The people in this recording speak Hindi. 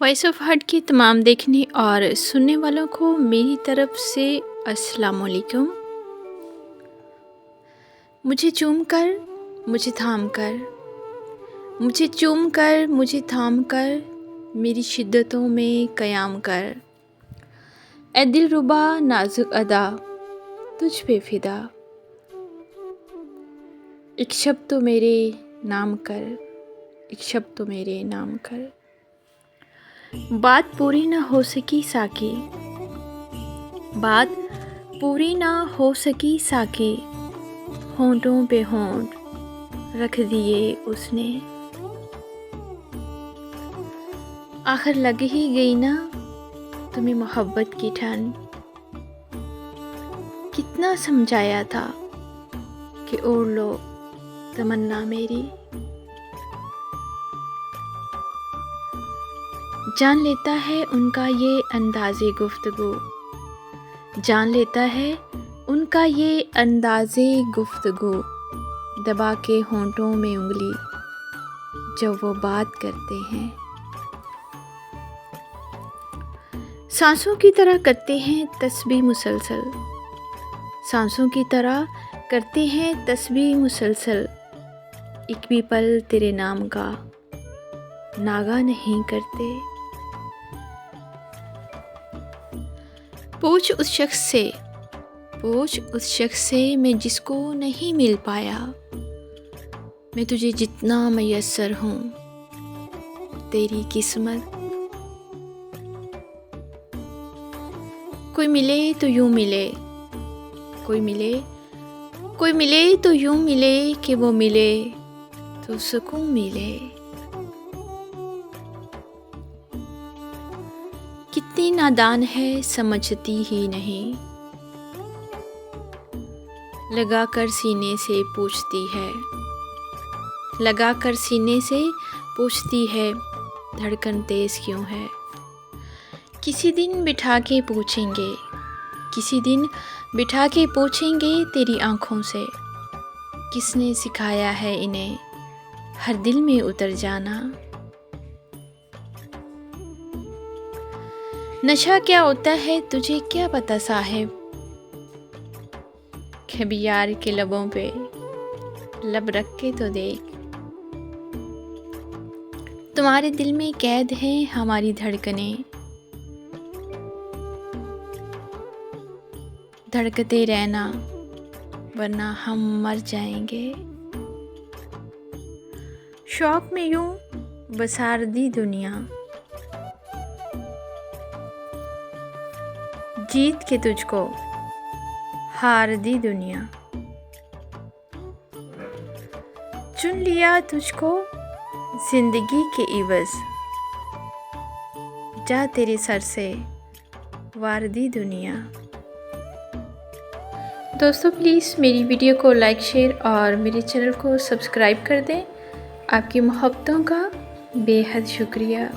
वॉइस ऑफ हार्ट की तमाम देखने और सुनने वालों को मेरी तरफ से अस्सलाम वालेकुम। मुझे चूम कर, मुझे थाम कर, मुझे चूम कर, मुझे थाम कर, मेरी शिद्दतों में क़याम कर। ए दिलरुबा नाजुक अदा, तुझ पे फ़िदा, एक शब्द तो मेरे नाम कर, एक शब्द तो मेरे नाम कर। बात पूरी ना हो सकी साकी, बात पूरी ना हो सकी साकी, होंठों पे होंठ रख दिए उसने। आखिर लग ही गई ना तुम्हें मोहब्बत की ठंड। कितना समझाया था कि ओढ़ लो तमन्ना मेरी। जान लेता है उनका ये अंदाज़े गुफ्तगू, जान लेता है उनका ये अंदाज़े गुफ्तगू, दबा के होंठों में उंगली जब वो बात करते हैं। सांसों की तरह करते हैं तस्बीह मुसलसल, सांसों की तरह करते हैं तस्बीह मुसलसल, एक भी पल तेरे नाम का नागा नहीं करते। पूछ उस शख्स से, पूछ उस शख्स से मैं जिसको नहीं मिल पाया। मैं तुझे जितना मयस्सर हूँ तेरी किस्मत। कोई मिले तो यूँ मिले, कोई मिले, कोई मिले तो यूँ मिले कि वो मिले तो सुकून मिले। कितनी नादान है समझती ही नहीं, लगा कर सीने से पूछती है, लगा कर सीने से पूछती है धड़कन तेज़ क्यों है। किसी दिन बिठा के पूछेंगे, किसी दिन बिठा के पूछेंगे तेरी आँखों से, किसने सिखाया है इन्हें हर दिल में उतर जाना। नशा क्या होता है तुझे क्या पता साहिब, कभी यार के लबों पे लब रख के तो देख। तुम्हारे दिल में कैद है हमारी धड़कनें, धड़कते रहना वरना हम मर जाएंगे। शौक में यूं बसार दी दुनिया, जीत के तुझको हार दी दुनिया। चुन लिया तुझको जिंदगी के इवज़, जा तेरे सर से वार दी दुनिया। दोस्तों प्लीज़ मेरी वीडियो को लाइक शेयर और मेरे चैनल को सब्सक्राइब कर दें। आपकी मोहब्बतों का बेहद शुक्रिया।